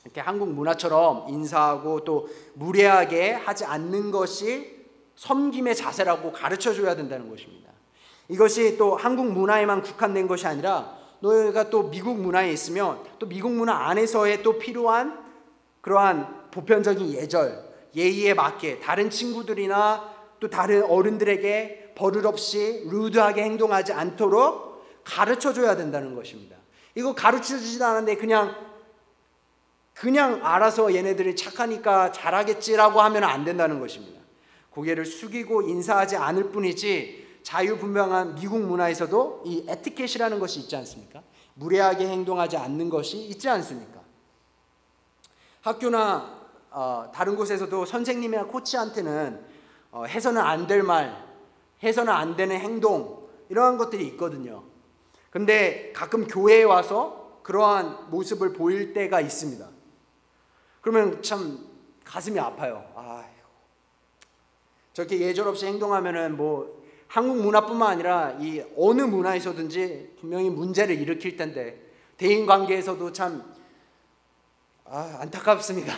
이렇게 한국 문화처럼 인사하고 또 무례하게 하지 않는 것이 섬김의 자세라고 가르쳐줘야 된다는 것입니다. 이것이 또 한국 문화에만 국한된 것이 아니라 너희가 또 미국 문화에 있으면 또 미국 문화 안에서의 또 필요한 그러한 보편적인 예절, 예의에 맞게 다른 친구들이나 또 다른 어른들에게 버릇없이 루드하게 행동하지 않도록 가르쳐줘야 된다는 것입니다. 이거 가르쳐주지도 않았는데 그냥 알아서 얘네들이 착하니까 잘하겠지라고 하면 안 된다는 것입니다. 고개를 숙이고 인사하지 않을 뿐이지 자유분방한 미국 문화에서도 이 에티켓이라는 것이 있지 않습니까? 무례하게 행동하지 않는 것이 있지 않습니까? 학교나 다른 곳에서도 선생님이나 코치한테는 해서는 안 될 말, 해서는 안 되는 행동 이러한 것들이 있거든요. 근데 가끔 교회에 와서 그러한 모습을 보일 때가 있습니다. 그러면 참 가슴이 아파요. 저렇게 예절 없이 행동하면은 뭐 한국 문화뿐만 아니라 이 어느 문화에서든지 분명히 문제를 일으킬 텐데 대인관계에서도 참 안타깝습니다.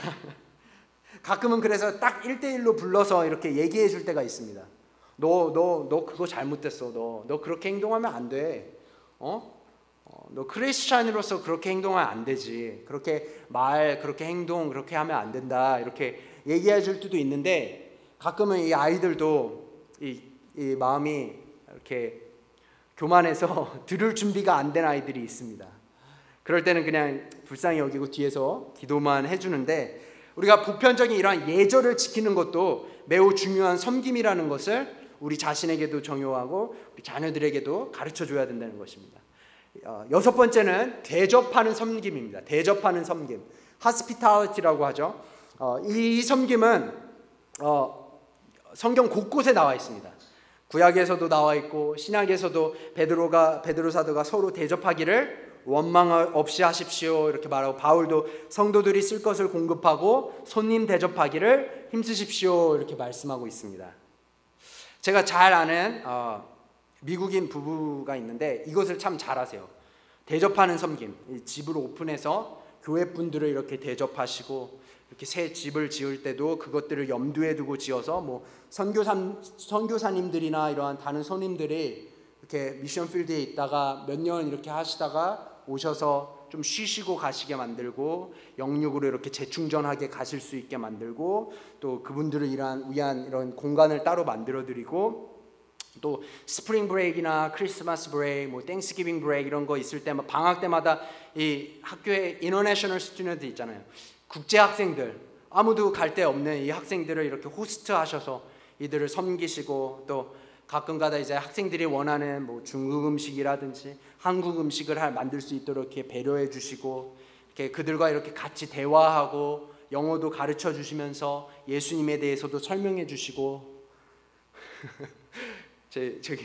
가끔은 그래서 딱 1대1로 불러서 이렇게 얘기해 줄 때가 있습니다. 너 그거 잘못됐어. 너 그렇게 행동하면 안 돼. 너 크리스찬으로서 그렇게 행동하면 안 되지. 그렇게 행동 그렇게 하면 안 된다. 이렇게 얘기해 줄 때도 있는데, 가끔은 이 아이들도 이 마음이 이렇게 교만해서 들을 준비가 안 된 아이들이 있습니다. 그럴 때는 그냥 불쌍히 여기고 뒤에서 기도만 해주는데, 우리가 보편적인 이러한 예절을 지키는 것도 매우 중요한 섬김이라는 것을 우리 자신에게도 정요하고 우리 자녀들에게도 가르쳐 줘야 된다는 것입니다. 여섯 번째는 대접하는 섬김입니다. 대접하는 섬김, hospitality라고 하죠. 이 섬김은 성경 곳곳에 나와 있습니다. 구약에서도 나와 있고 신약에서도 베드로 사도가 서로 대접하기를 원망 없이 하십시오 이렇게 말하고, 바울도 성도들이 쓸 것을 공급하고 손님 대접하기를 힘쓰십시오 이렇게 말씀하고 있습니다. 제가 잘 아는 미국인 부부가 있는데 이것을 참 잘하세요. 대접하는 섬김, 집을 오픈해서 교회 분들을 이렇게 대접하시고, 이렇게 새 집을 지을 때도 그것들을 염두에 두고 지어서 뭐 선교사님들이나 이러한 다른 손님들이 이렇게 미션 필드에 있다가 몇 년 이렇게 하시다가 오셔서 좀 쉬시고 가시게 만들고, 영육으로 이렇게 재충전하게 가실 수 있게 만들고, 또 그분들을 위한 이런 공간을 따로 만들어 드리고, 또 스프링 브레이크나 크리스마스 브레이크, 뭐 땡스기빙 브레이크 이런 거 있을 때 방학 때마다 이 학교에 인터내셔널 스튜던트 있잖아요. 국제 학생들, 아무도 갈 데 없는 이 학생들을 이렇게 호스트 하셔서 이들을 섬기시고, 또 가끔가다 이제 학생들이 원하는 뭐 중국 음식이라든지 한국 음식을 만들 수 있도록 이렇게 배려해 주시고, 이렇게 그들과 이렇게 같이 대화하고 영어도 가르쳐 주시면서 예수님에 대해서도 설명해 주시고 저기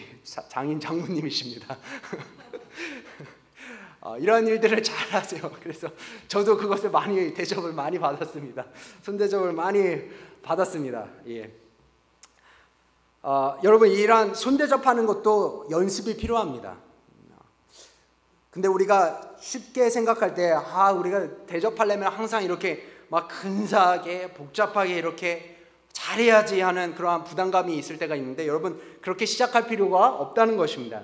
장인 장모님이십니다. 이런 일들을 잘 하세요. 그래서 저도 그것을 대접을 많이 받았습니다. 손대접을 많이 받았습니다. 예. 여러분, 이런 손대접하는 것도 연습이 필요합니다. 근데 우리가 쉽게 생각할 때 우리가 대접하려면 항상 이렇게 막 근사하게 복잡하게 이렇게 잘해야지 하는 그러한 부담감이 있을 때가 있는데, 여러분 그렇게 시작할 필요가 없다는 것입니다.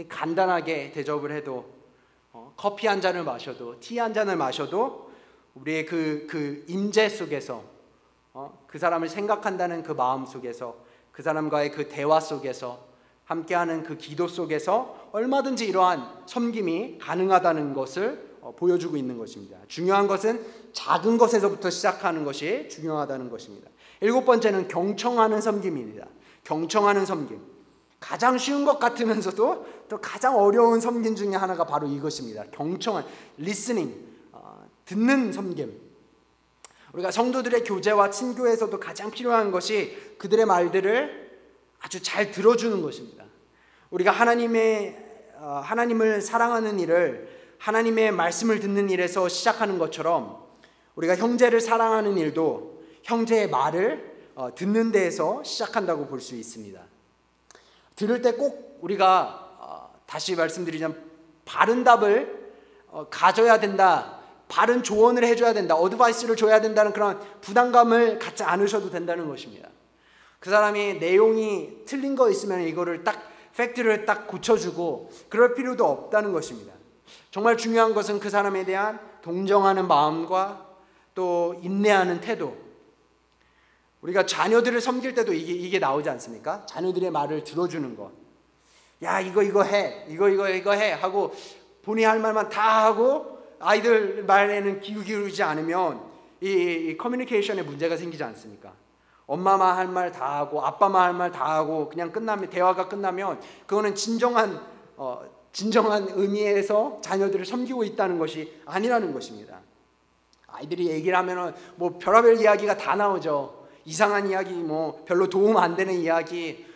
간단하게 대접을 해도, 커피 한 잔을 마셔도, 티 한 잔을 마셔도 우리의 그 임재 속에서, 그 사람을 생각한다는 그 마음 속에서, 그 사람과의 그 대화 속에서, 함께하는 그 기도 속에서 얼마든지 이러한 섬김이 가능하다는 것을 보여주고 있는 것입니다. 중요한 것은 작은 것에서부터 시작하는 것이 중요하다는 것입니다. 일곱 번째는 경청하는 섬김입니다. 경청하는 섬김. 가장 쉬운 것 같으면서도 또 가장 어려운 섬김 중에 하나가 바로 이것입니다. 경청한, listening, 듣는 섬김. 우리가 성도들의 교제와 친교에서도 가장 필요한 것이 그들의 말들을 아주 잘 들어주는 것입니다. 우리가 하나님을 사랑하는 일을 하나님의 말씀을 듣는 일에서 시작하는 것처럼, 우리가 형제를 사랑하는 일도 형제의 말을 듣는 데에서 시작한다고 볼 수 있습니다. 들을 때 꼭 우리가 다시 말씀드리자면 바른 답을 가져야 된다, 바른 조언을 해줘야 된다, 어드바이스를 줘야 된다는 그런 부담감을 갖지 않으셔도 된다는 것입니다. 그 사람이 내용이 틀린 거 있으면 이거를 팩트를 고쳐주고 그럴 필요도 없다는 것입니다. 정말 중요한 것은 그 사람에 대한 동정하는 마음과 또 인내하는 태도. 우리가 자녀들을 섬길 때도 이게 나오지 않습니까? 자녀들의 말을 들어주는 것. 야, 이거 해, 이거 해 하고 본인이 할 말만 다 하고 아이들 말에는 귀 기울이지 않으면 이 커뮤니케이션에 문제가 생기지 않습니까? 엄마만 할 말 다 하고 아빠만 할 말 다 하고 그냥 대화가 끝나면 그거는 진정한 의미에서 자녀들을 섬기고 있다는 것이 아니라는 것입니다. 아이들이 얘기를 하면은 뭐 별의별 이야기가 다 나오죠. 이상한 이야기, 뭐 별로 도움 안 되는 이야기,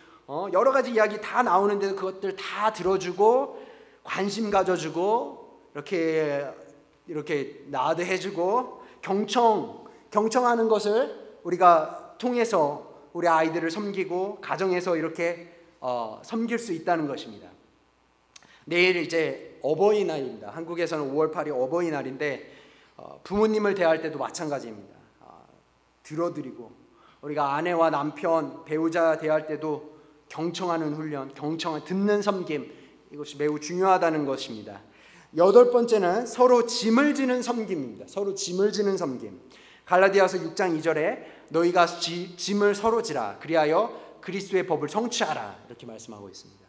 여러 가지 이야기 다 나오는데 그것들 다 들어주고 관심 가져주고 이렇게 나도 해주고 경청하는 것을 우리가 통해서 우리 아이들을 섬기고 가정에서 이렇게 섬길 수 있다는 것입니다. 내일 이제 어버이날입니다. 한국에서는 5월 8일 어버이날인데 부모님을 대할 때도 마찬가지입니다. 들어드리고, 우리가 아내와 남편, 배우자 대할 때도 경청하는 훈련, 듣는 섬김, 이것이 매우 중요하다는 것입니다. 8번째는 서로 짐을 지는 섬김입니다. 서로 짐을 지는 섬김. 갈라디아서 6장 2절에 너희가 짐을 서로 지라 그리하여 그리스도의 법을 성취하라 이렇게 말씀하고 있습니다.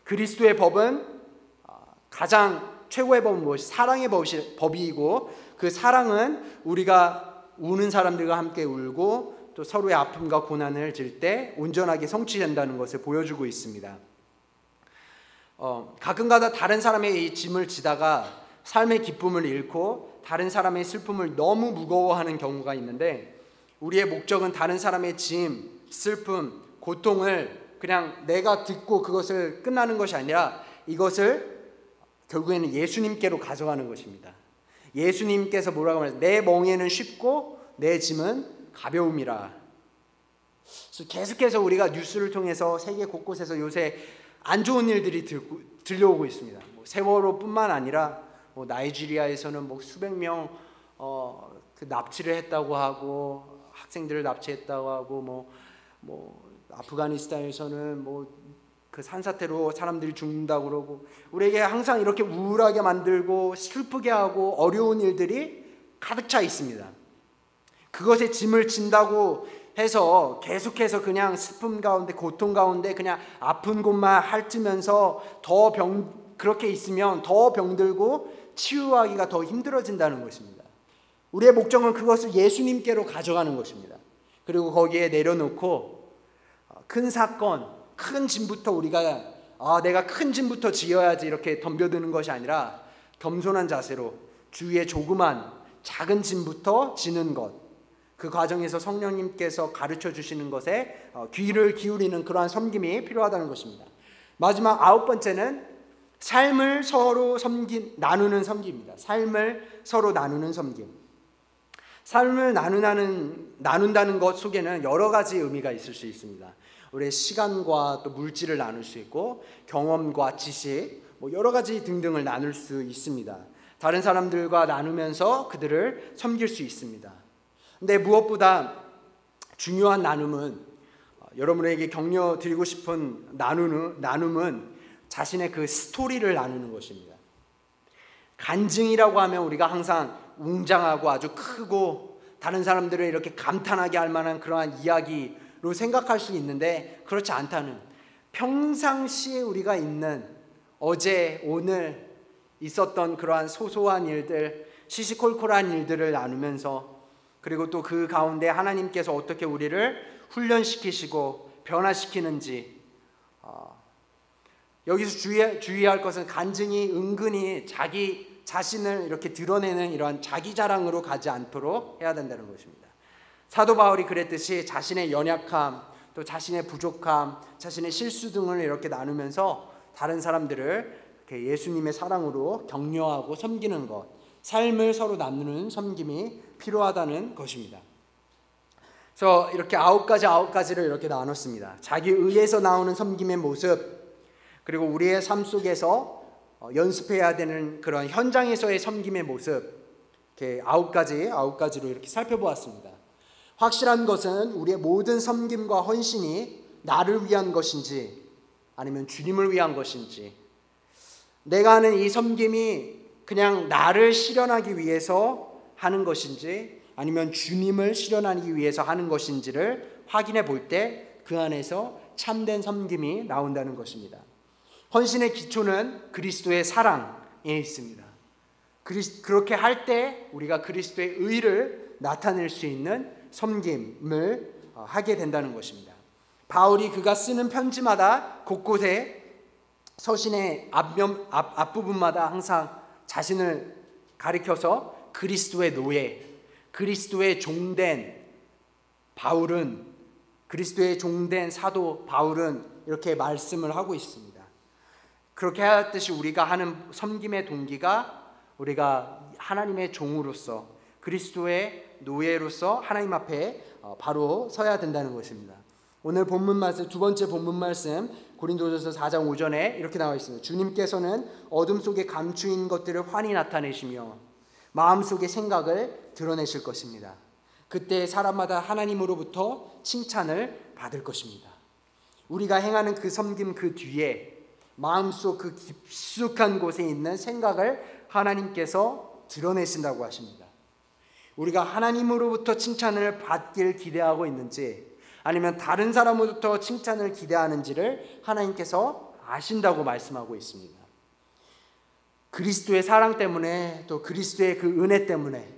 그리스도의 법은 가장 최고의 법은 무엇이? 사랑의 법이고, 그 사랑은 우리가 우는 사람들과 함께 울고 또 서로의 아픔과 고난을 질 때 온전하게 성취된다는 것을 보여주고 있습니다. 가끔가다 다른 사람의 이 짐을 지다가 삶의 기쁨을 잃고 다른 사람의 슬픔을 너무 무거워하는 경우가 있는데, 우리의 목적은 다른 사람의 짐, 슬픔, 고통을 그냥 내가 듣고 그것을 끝나는 것이 아니라 이것을 결국에는 예수님께로 가져가는 것입니다. 예수님께서 뭐라고 말해요? 내 멍에는 쉽고 내 짐은 가벼움이라. 그래서 계속해서 우리가 뉴스를 통해서 세계 곳곳에서 요새 안 좋은 일들이 들려오고 있습니다. 세월호뿐만 아니라 나이지리아에서는 수백 명 그 납치를 했다고 하고, 학생들을 납치했다고 하고, 아프가니스탄에서는 그 산사태로 사람들이 죽는다고 그러고, 우리에게 항상 이렇게 우울하게 만들고 슬프게 하고 어려운 일들이 가득 차 있습니다. 그것에 짐을 진다고 해서 계속해서 그냥 슬픔 가운데, 고통 가운데 그냥 아픈 곳만 핥으면서 그렇게 있으면 더 병들고 치유하기가 더 힘들어진다는 것입니다. 우리의 목적은 그것을 예수님께로 가져가는 것입니다. 그리고 거기에 내려놓고 큰 사건, 큰 짐부터 우리가 내가 큰 짐부터 지어야지 이렇게 덤벼드는 것이 아니라 겸손한 자세로 주위의 조그만 작은 짐부터 지는 것, 그 과정에서 성령님께서 가르쳐 주시는 것에 귀를 기울이는 그러한 섬김이 필요하다는 것입니다. 마지막 9번째는 삶을 서로 나누는 섬김입니다. 삶을 서로 나누는 섬김. 삶을 나눈다는 것 속에는 여러 가지 의미가 있을 수 있습니다. 우리의 시간과 또 물질을 나눌 수 있고, 경험과 지식, 여러 가지 등등을 나눌 수 있습니다. 다른 사람들과 나누면서 그들을 섬길 수 있습니다. 근데 무엇보다 중요한 나눔은, 여러분에게 격려 드리고 싶은 나눔은 자신의 그 스토리를 나누는 것입니다. 간증이라고 하면 우리가 항상 웅장하고 아주 크고 다른 사람들을 이렇게 감탄하게 할 만한 그러한 이야기로 생각할 수 있는데, 그렇지 않다는, 평상시에 우리가 있는 어제 오늘 있었던 그러한 소소한 일들, 시시콜콜한 일들을 나누면서, 그리고 또 그 가운데 하나님께서 어떻게 우리를 훈련시키시고 변화시키는지, 여기서 주의할 것은 간증이 은근히 자기 자신을 이렇게 드러내는 이러한 자기 자랑으로 가지 않도록 해야 된다는 것입니다. 사도 바울이 그랬듯이 자신의 연약함, 또 자신의 부족함, 자신의 실수 등을 이렇게 나누면서 다른 사람들을 이렇게 예수님의 사랑으로 격려하고 섬기는 것, 삶을 서로 나누는 섬김이 필요하다는 것입니다. 그래서 이렇게 9가지를 이렇게 나눴습니다. 자기 의에서 나오는 섬김의 모습, 그리고 우리의 삶 속에서 연습해야 되는 그런 현장에서의 섬김의 모습, 이렇게 9가지로 이렇게 살펴보았습니다. 확실한 것은 우리의 모든 섬김과 헌신이 나를 위한 것인지 아니면 주님을 위한 것인지, 내가 하는 이 섬김이 그냥 나를 실현하기 위해서 하는 것인지 아니면 주님을 실현하기 위해서 하는 것인지를 확인해 볼 때 그 안에서 참된 섬김이 나온다는 것입니다. 헌신의 기초는 그리스도의 사랑에 있습니다. 그렇게 할 때 우리가 그리스도의 의를 나타낼 수 있는 섬김을 하게 된다는 것입니다. 바울이 그가 쓰는 편지마다 곳곳에 서신의 앞부분마다 항상 자신을 가리켜서 그리스도의 노예, 그리스도의 종된 바울은, 그리스도의 종된 사도 바울은 이렇게 말씀을 하고 있습니다. 그렇게 하듯이 우리가 하는 섬김의 동기가 우리가 하나님의 종으로서, 그리스도의 노예로서 하나님 앞에 바로 서야 된다는 것입니다. 오늘 본문 말씀, 두 번째 본문 말씀, 고린도전서 4장 5절에 이렇게 나와 있습니다. 주님께서는 어둠 속에 감추인 것들을 환히 나타내시며 마음속의 생각을 드러내실 것입니다. 그때 사람마다 하나님으로부터 칭찬을 받을 것입니다. 우리가 행하는 그 섬김 그 뒤에 마음속 그 깊숙한 곳에 있는 생각을 하나님께서 드러내신다고 하십니다. 우리가 하나님으로부터 칭찬을 받길 기대하고 있는지 아니면 다른 사람으로부터 칭찬을 기대하는지를 하나님께서 아신다고 말씀하고 있습니다. 그리스도의 사랑 때문에 또 그리스도의 그 은혜 때문에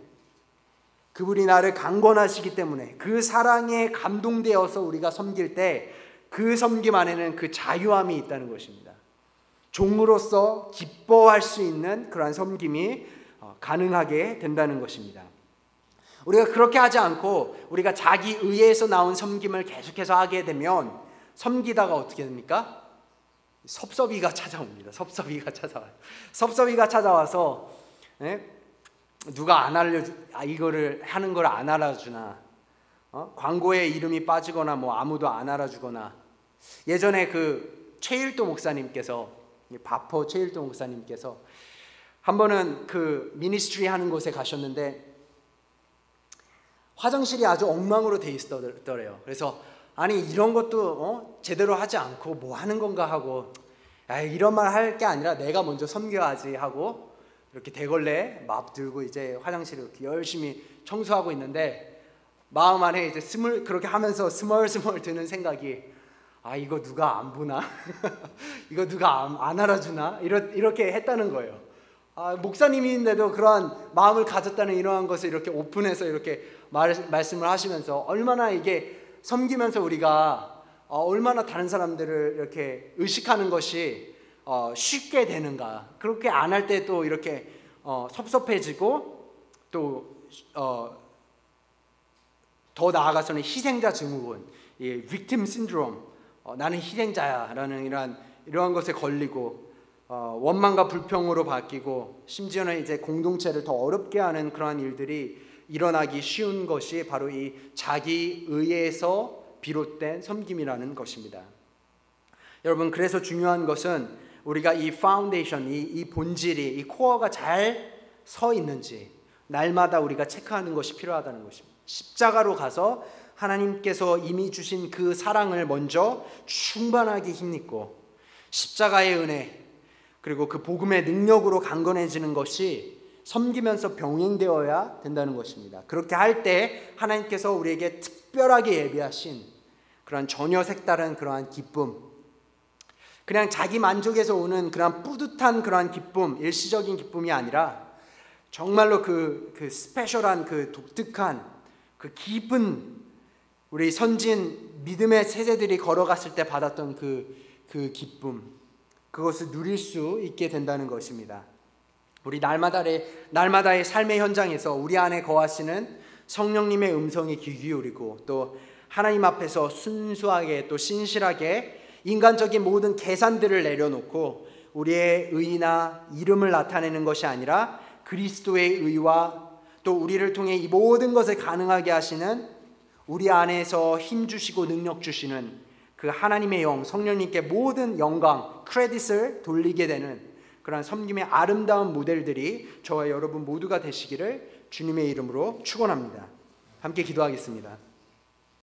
그분이 나를 강권하시기 때문에 그 사랑에 감동되어서 우리가 섬길 때 그 섬김 안에는 그 자유함이 있다는 것입니다. 종으로서 기뻐할 수 있는 그러한 섬김이 가능하게 된다는 것입니다. 우리가 그렇게 하지 않고 우리가 자기 의에서 나온 섬김을 계속해서 하게 되면 섬기다가 어떻게 됩니까? 섭섭이가 찾아옵니다. 섭섭이가 찾아와서 누가 안 알려주 이거를 하는 걸 안 알아주나, 광고에 이름이 빠지거나 뭐 아무도 안 알아주거나. 예전에 그 최일도 목사님께서 바퍼 최일도 목사님께서 한 번은 그 미니스트리 하는 곳에 가셨는데 화장실이 아주 엉망으로 돼 있었더래요. 그래서 아니 이런 것도 제대로 하지 않고 뭐 하는 건가 하고 이런 말 할 게 아니라 내가 먼저 섬겨야지 하고 이렇게 대걸레 막 들고 이제 화장실을 이렇게 열심히 청소하고 있는데 마음 안에 이제 그렇게 하면서 스멀스멀 드는 생각이 이거 누가 안 보나? 이거 누가 안 알아주나? 이렇게 했다는 거예요. 목사님인데도 그러한 마음을 가졌다는 이러한 것을 이렇게 오픈해서 이렇게 말씀을 하시면서 얼마나 이게 섬기면서 우리가 얼마나 다른 사람들을 이렇게 의식하는 것이 쉽게 되는가. 그렇게 안 할 때 또 이렇게 섭섭해지고 또 더 나아가서는 희생자 증후군, victim syndrome, 나는 희생자야라는 이러한 것에 걸리고 원망과 불평으로 바뀌고 심지어는 이제 공동체를 더 어렵게 하는 그러한 일들이 일어나기 쉬운 것이 바로 이 자기 의에서 비롯된 섬김이라는 것입니다. 여러분, 그래서 중요한 것은 우리가 이 파운데이션, 이 본질이, 이 코어가 잘 서 있는지 날마다 우리가 체크하는 것이 필요하다는 것입니다. 십자가로 가서 하나님께서 이미 주신 그 사랑을 먼저 충만하게 힘입고 십자가의 은혜 그리고 그 복음의 능력으로 강건해지는 것이 섬기면서 병행되어야 된다는 것입니다. 그렇게 할 때 하나님께서 우리에게 특별하게 예비하신 그런 전혀 색다른 그러한 기쁨, 그냥 자기 만족에서 오는 그런 뿌듯한 그러한 기쁨, 일시적인 기쁨이 아니라 정말로 그 스페셜한 그 독특한 그 깊은 우리 선진 믿음의 세대들이 걸어갔을 때 받았던 그 기쁨, 그것을 누릴 수 있게 된다는 것입니다. 우리 날마다의 삶의 현장에서 우리 안에 거하시는 성령님의 음성에 귀 기울이고 또 하나님 앞에서 순수하게 또 신실하게 인간적인 모든 계산들을 내려놓고 우리의 의나 이름을 나타내는 것이 아니라 그리스도의 의와 또 우리를 통해 이 모든 것을 가능하게 하시는 우리 안에서 힘 주시고 능력 주시는 그 하나님의 영, 성령님께 모든 영광, 크레딧을 돌리게 되는 그런 섬김의 아름다운 모델들이 저와 여러분 모두가 되시기를 주님의 이름으로 축원합니다. 함께 기도하겠습니다.